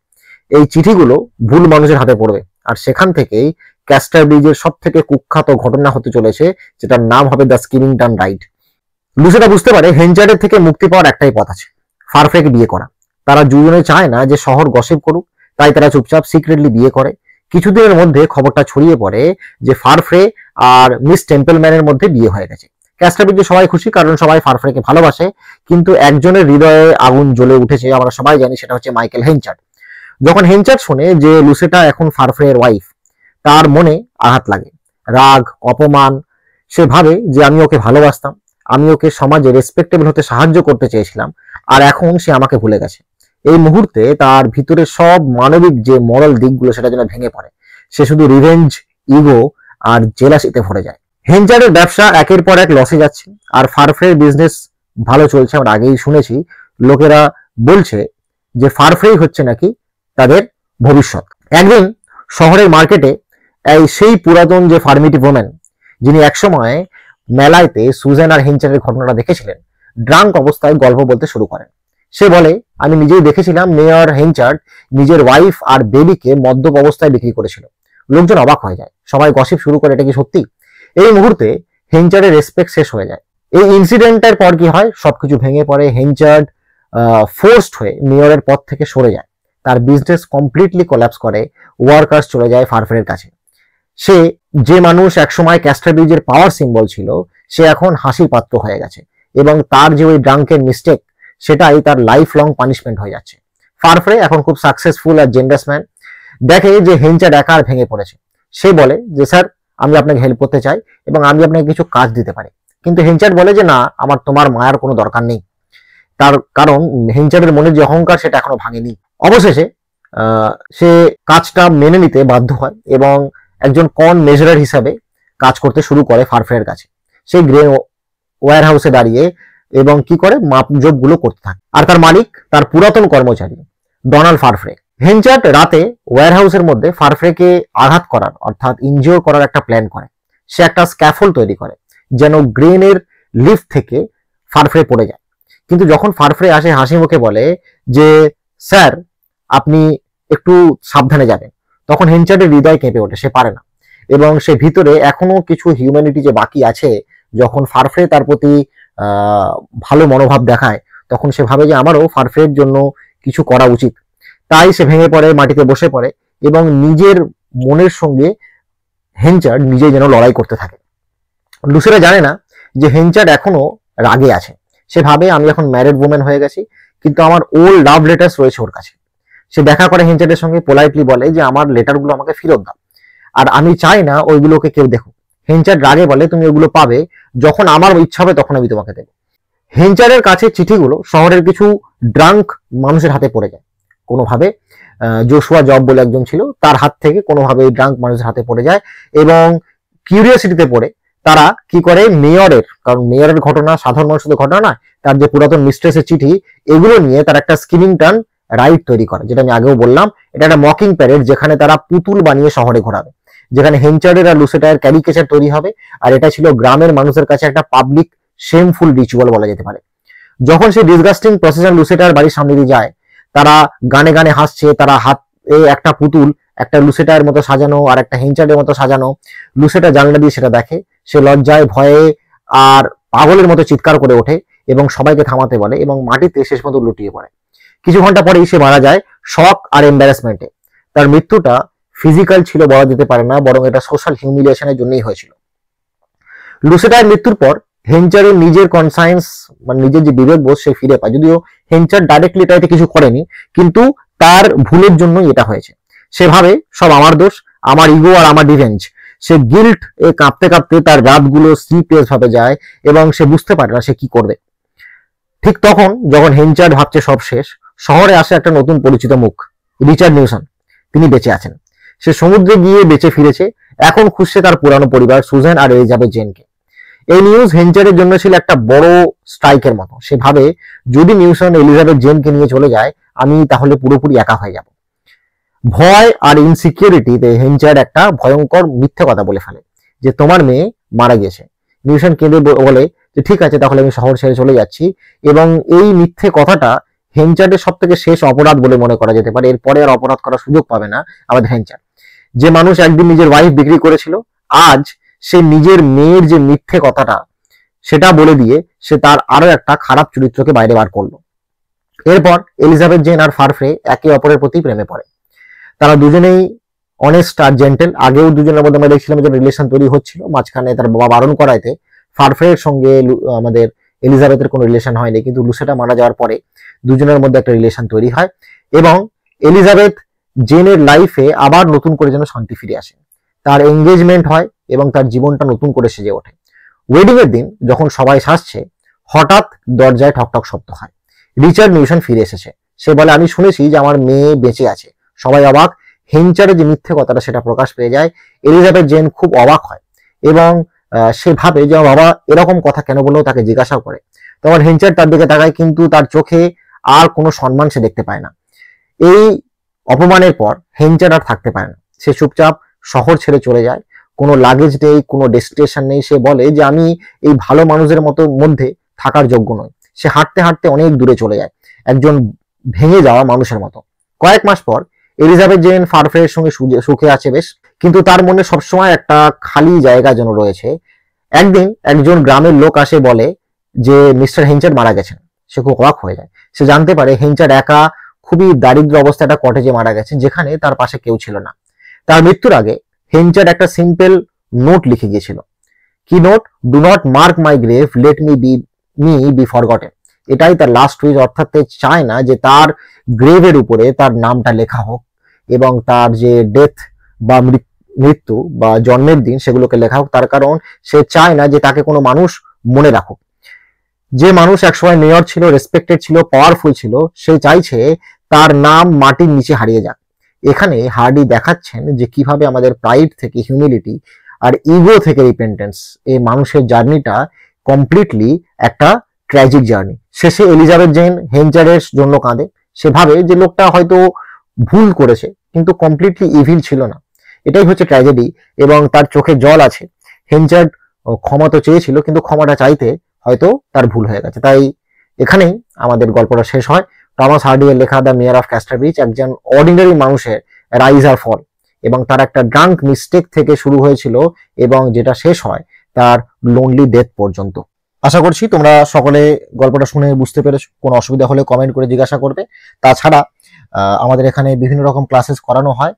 এই চিঠিগুলো ভুল মানুষের হাতে পড়বে, আর সেখান থেকেই ক্যাস্টারব্রিজের সব থেকে কুখ্যাত ঘটনা হতে চলেছে, যেটার নাম হবে দ্য স্কিমিংটন রাইড। লুসেটা বুঝতে পারে হেঞ্চার্ডের থেকে মুক্তি পাওয়ার একটাই পথ আছে, ফারফ্রেকে বিয়ে করা। তারা দুজনে চায় না যে শহর গসিপ করুক, তাই তারা চুপচাপ সিক্রেটলি বিয়ে করে। কিছুদিনের মধ্যে খবরটা ছড়িয়ে পড়ে যে ফারফ্রে আর মিস টেম্পলম্যানের মধ্যে বিয়ে হয়ে গেছে। ক্যাস্টারব্রিজে সবাই খুশি, কারণ সবাই ফারফ্রেকে ভালোবাসে, কিন্তু একজনের হৃদয়ে আগুন জ্বলে উঠেছে, আমরা সবাই জানি, সেটা হচ্ছে মাইকেল হেঞ্চার্ড। যখন হেঞ্চার্ড শোনে যে লুসেটা এখন ফারফ্রের ওয়াইফ, তার মনে আঘাত লাগে, রাগ, অপমান। সে ভাবে যে আমি ওকে ভালোবাসতাম, আমি ওকে সমাজে রেসপেক্টেবল হতে সাহায্য করতে চেয়েছিলাম, আর এখন সে আমাকে ভুলে গেছে। এই মুহূর্তে তার ভিতরে সব মানবিক যে মরাল দিকগুলো সেটা যেন ভেঙে পড়ে। সে শুধু রিভেঞ্জ, ইগো আর জেলাসিতে ভরে যায়। হেঞ্চার্ডের ব্যবসা একের পর এক লসে যাচ্ছে, আর ফারফ্রের বিজনেস ভালো চলছে। আমরা আগেই শুনেছি, লোকেরা বলছে যে ফারফ্রেই হচ্ছে নাকি তাদের ভবিষ্যৎ। একদিন শহরের মার্কেটে সেই পুরাতন যে ফার্মেটিভ ওম্যান, যিনি একসময় মেলাইতে সুজেন আর হেঞ্চারের ঘটনাটা দেখেছিলেন, ড্রাঙ্ক অবস্থায় গল্প বলতে শুরু করেন। সে বলে আমি নিজেই দেখেছিলাম মেয়র হেঞ্চার্ড নিজের ওয়াইফ আর বেবিকে মদ্যপ অবস্থায় বিক্রি করেছিল। লোকজন অবাক হয়ে যায়, সবাই গসিপ শুরু করে, এটা কি সত্যি? এই মুহূর্তে হেঞ্চার্ডের রেসপেক্ট শেষ হয়ে যায়। এই ইনসিডেন্টের পর কি হয়, সবকিছু ভেঙে পড়ে। হেঞ্চার্ড ফোর্সড হয়ে মেয়রের পদ থেকে সরে যায়, তার বিজনেস কমপ্লিটলি কোল্যাপস করে, ওয়ার্কার্স চলে যায় ফারফ্রের কাছে। সে যে মানুষ একসময় ক্যাস্টারব্রিজের পাওয়ার সিম্বল ছিল, সে এখন হাসির পাত্র হয়ে গেছে এবং তার যে ওই ড্রাঙ্কের মিস্টেক সেটাই তার লাইফ লং পানিশমেন্ট হয়ে যাচ্ছে। ফারফ্রে এখন খুব সাকসেসফুল আর জেন্ডাস ম্যান, দেখে যে হেনচার্ড একা আর ভেঙে পড়েছে। সে বলে যে স্যার আমি আপনাকে হেল্প করতে চাই এবং আমি আপনাকে কিছু কাজ দিতে পারি, কিন্তু হেনচার্ড বলে যে না, আমার তোমার মায়ার কোনো দরকার নেই। তার কারণ হেনচার্ডের মনের যে অহংকার সেটা এখনো ভাঙেনি। অবশেষে সে কাজটা মেনে নিতে বাধ্য হয় এবং একজন কন মেজারার হিসাবে কাজ করতে শুরু করে ফারফ্রের কাছে। সেই গ্রেন ওয়্যার হাউসে দাঁড়িয়ে এবং কি করে মাপজোক গুলো করতে থাকে। আর তার মালিক তার পুরাতন কর্মচারী ডোনাল্ড ফারফ্রে। হেনচার্ড রাতে ওয়্যার হাউসের মধ্যে ফারফ্রেকে আঘাত করার অর্থাৎ ইনজিওর করার একটা প্ল্যান করে। সে একটা স্ক্যাফোল্ড তৈরি করে যেন গ্রেনের লিফট থেকে ফারফ্রে পড়ে যায়। কিন্তু যখন ফারফ্রে আসে হাসি মুখে বলে যে স্যার আপনি একটু সাবধানে যাবেন, তখন হেনচার্ডের হৃদয় কেঁপে ওঠে, সে পারে না। এবং সে ভিতরে এখনো কিছু হিউম্যানিটি যে বাকি আছে, যখন ফারফ্রে তার প্রতি ভালো মনোভাব দেখায় তখন সে ভাবে যে আমারও ফারফ্রের জন্য কিছু করা উচিত। তাই সে ভেঙে পড়ে, মাটিতে বসে পড়ে এবং নিজের মনের সঙ্গে হেনচার্ড নিজে যেন লড়াই করতে থাকে। লুসেরা জানে না যে হেনচার্ড এখনো রাগে আছে। সে ভাবে আমি এখন ম্যারিড ওম্যান হয়ে গেছি, কিন্তু আমার ওল্ড লাভ লেটার্স রয়েছে ওর কাছে। সে দেখা করে হেনচার্ডের সঙ্গে, পোলাইটলি বলে যে আমার লেটারগুলো আমাকে ফেরত দাও, আর আমি চাই না ওইগুলোকে কেউ দেখুক। হেনচার্ড রাগে বলে তুমি ওগুলো পাবে যখন আমার ইচ্ছা হবে তখন আমি তোমাকে দেবো। হেনচার্ডের কাছে চিঠিগুলো শহরের কিছু ড্রাঙ্ক মানুষের হাতে পড়ে যায় কোনোভাবে। জোশুয়া জব বলে একজন ছিল, তার হাত থেকে কোনোভাবে এই ড্রাঙ্ক মানুষের হাতে পড়ে যায় এবং কিউরিয়াসিটিতে পড়ে তারা কি করে মেয়রের, কারণ মেয়রের ঘটনা সাধারণ মানুষের ঘটনা নয়, তার যে পুরাতন মিস্ট্রেসের চিঠি, এগুলো নিয়ে তারা একটা স্কিমিং টার্ন রাইড তৈরি করে, যেটা আমি আগেও বললাম। এটা একটা মকিং প্যারেড যেখানে তারা পুতুল বানিয়ে শহরে ঘোরাবে, যেখানে হেনচার্ডের আর লুসেটার ক্যারিকেচার তৈরি হবে। আর এটা ছিল গ্রামের মানুষের কাছে একটা পাবলিক শেমফুল রিচুয়াল বলা যেতে পারে। যখন সেই ডিসগাস্টিং প্রসেসর লুসেটার বাড়ির সামনে দিয়ে যায়, তারা গানে গানে হাসছে, তারা হাতে একটা পুতুল, একটা লুসেটার মতো সাজানো আর একটা হেনচার্ডের মতো সাজানো। লুসেটা জানলা দিয়ে সেটা দেখে, সে লজ্জায় ভয়ে আর পাগলের মতো চিৎকার করে ওঠে এবং সবাইকে থামাতে বলে এবং মাটিতে শেষ মতো লুটিয়ে পড়ে। কিছু ঘন্টা পরেই সে মারা যায় শক আর এম্বারাসমেন্টে। তার মৃত্যুটা ফিজিক্যাল ছিল বলা যেতে পারে না, বরং এটা সোশ্যাল হিউমিলিয়েশনের জন্যই হয়েছিল। লুসেটার মৃত্যুর পর হেনচারের নিজের কনসায়েন্স, মানে নিজের যে বিবেকবোধ, সে ফিরে পায়। যদিও হেনচার ডাইরেক্টলি এটাতে কিছু করেনি, কিন্তু তার ভুলের জন্যই এটা হয়েছে। সে ভাবে সব আমার দোষ, আমার ইগো আর আমার রিভেঞ্জ। সে গিল্ট এ কাঁপতে কাঁপতে তার রাতগুলো স্লিপলেস ভাবে যায় এবং সে বুঝতে পারে না সে কি করবে। ঠিক তখন যখন হেনচার্ড ভাবছে সব শেষ, শহরে আসে একটা নতুন পরিচিত মুখ, রিচার্ড নিউসন। তিনি বেঁচে আছেন, সে সমুদ্রে গিয়ে বেঁচে ফিরেছে। এখন খুঁজছে তার পুরানো পরিবার সুজেন আর এলিজাবেথ জেনকে। এই নিউজ হেনচারের জন্য ছিল একটা বড় স্ট্রাইকের মতো। সে ভাবে যদি নিউসন এলিজাবেথ জেনকে নিয়ে চলে যায়, আমি তাহলে পুরোপুরি একা হয়ে যাব। ভয় আর ইনসিকিউরিটিতে হেনচার্ড একটা ভয়ঙ্কর মিথ্যে কথা বলে ফেলে যে তোমার মেয়ে মারা গেছে। নিউসন কেঁদে বলে যে ঠিক আছে, তাহলে আমি শহর ছেড়ে চলে যাচ্ছি। এবং এই মিথ্যে কথাটা হেনচার্ডের সব থেকে শেষ অপরাধ বলে মনে করা যেতে পারে। এরপরে আর অপরাধ করার সুযোগ পাবে না আমাদের হেনচার্ড। যে মানুষ একদিন নিজের ওয়াইফ বিক্রি করেছিল, আজ সে নিজের মেয়ের যে মিথ্যে কথাটা সেটা বলে দিয়ে সে তার আরো একটা খারাপ চরিত্রকে বাইরে বার করলো। এরপর এলিজাবেথ জেন আর ফারফ্রে একে অপরের প্রতি প্রেমে পড়ে। তারা দুজনেই অনেস্ট আর জেন্টেল। আগেও দুজনের মধ্যে আমরা দেখছিলাম যে রিলেশন তৈরি হচ্ছিল, মাঝখানে তার বাবা বারণ করাইতে ফারফ্রের সঙ্গে আমাদের এলিজাবেথের কোনো রিলেশন হয়নি, কিন্তু লুসেটা মারা যাওয়ার পরে দুজনের মধ্যে একটা রিলেশন তৈরি হয় এবং এলিজাবেথ জেনের লাইফে আবার নতুন করে যেন শান্তি ফিরে আসে। তার এঙ্গেজমেন্ট হয় এবং তার জীবনটা নতুন করে সেজে ওঠে। ওয়েডিং এর দিন যখন সবাই সাজছে, হঠাৎ দরজায় ঠকঠক শব্দ হয়। রিচার্ড নিউসন ফিরে এসেছে। সে বলে আমি শুনেছি যে আমার মেয়ে বেঁচে আছে। সবাই অবাক। হেনচারের যে মিথ্যে কথাটা সেটা প্রকাশ পেয়ে যায়। এলিজাবেথ জেন খুব অবাক হয় এবং সে ভাবে যে বাবা এরকম কথা কেন বললেও তাকে জিজ্ঞাসা করে। তখন হেনচার তার দিকে তাকায়, কিন্তু তার চোখে আর কোনো সম্মান সে দেখতে পায় না। এই অপমানের পর হেনচার আর থাকতে পারে না। সে চুপচাপ শহর ছেড়ে চলে যায়। কোনো লাগেজ নেই, কোনো ডেস্টিনেশন নেই। সে বলে যে আমি এই ভালো মানুষের মধ্যে থাকার যোগ্য নই। সে হাঁটতে হাঁটতে অনেক দূরে চলে যায়, একজন ভেঙে যাওয়া মানুষের মতো। কয়েক মাস পর এলিজাবেথ জেন ফারফ্রের সঙ্গে সুখে আছে বেশ, কিন্তু তার মনে সবসময় একটা খালি জায়গা যেন রয়েছে। একদিন একজন গ্রামের লোক আসে, বলে যে মিস্টার হেনচার মারা গেছেন। সে খুব অবাক হয়ে যায়। সে জানতে পারে হেনচার একা খুবই দারিদ্র অবস্থায় একটা কটেজে মারা গেছে, যেখানে তার পাশে কেউ ছিল না। তার মৃত্যুর আগে হেনচার একটা সিম্পল নোট লিখে গিয়েছিল। কি note? Do not mark my grave, let me be me be forgotten. এটাই তার লাস্ট উইশ, অর্থাৎ চায় না যে তার গ্রেভের উপরে তার নামটা লেখা হোক এবং তার যে ডেথ বা মৃত্যু বা জন্মের দিন সেগুলোকে লেখা হোক। তার কারণ সে চায় না যে তাকে কোনো মানুষ মনে রাখুক। যে মানুষ একসময় মেয়র ছিল, রেসপেক্টেড ছিল, পাওয়ারফুল ছিল, সে চাইছে তার নাম মাটির নিচে হারিয়ে যাক। এখানে হার্ডি দেখাচ্ছেন যে কিভাবে আমাদের প্রাইড থেকে হিউমিলিটি আর ইগো থেকে রিপেন্টেন্স, এই মানুষের জার্নিটা কমপ্লিটলি একটা ট্র্যাজিক জার্নি। শেষে এলিজাবেথ জেন হেঞ্চারের জন্য কাঁদে। সে ভাবে যে লোকটা হয়তো ভুল করেছে কিন্তু কমপ্লিটলি ইভিল ছিল না। এটাই হচ্ছে ট্র্যাজেডি এবং তার চোখে জল আছে। হেঞ্চার্ড ক্ষমা তো চেয়েছিল কিন্তু ক্ষমাটা চাইতে হয়তো তার ভুল হয়ে গেছে। তাই এখানেই আমাদের গল্পটা শেষ হয়। টমাস হার্ডি এর লেখা দ্য মেয়ার অফ ক্যাস্টারব্রিজ একজন অর্ডিনারি মানুষের রাইজ আর ফল এবং তার একটা ড্রাঙ্ক মিস্টেক থেকে শুরু হয়েছিল এবং যেটা শেষ হয় তার লোনলি ডেথ পর্যন্ত। আশা করছি তোমরা সকলে গল্পটা শুনে বুঝতে পেরেছো। কোনো অসুবিধা হলে কমেন্ট করে জিজ্ঞাসা করবে। তাছাড়া আমাদের এখানে বিভিন্ন রকম ক্লাসেস করানো হয়,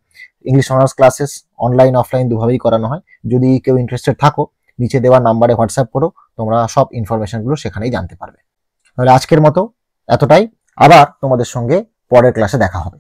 English honours classes online offline দুভাবেই করানো হয়। যদি কেউ ইন্টারেস্টেড থাকো নিচে দেওয়া নাম্বারে হোয়াটসঅ্যাপ করো, তোমরা সব ইনফরমেশনগুলো সেখানেই জানতে পারবে। তাহলে আজকের মতো এতটাই, আবার তোমাদের সঙ্গে পরের ক্লাসে দেখা হবে।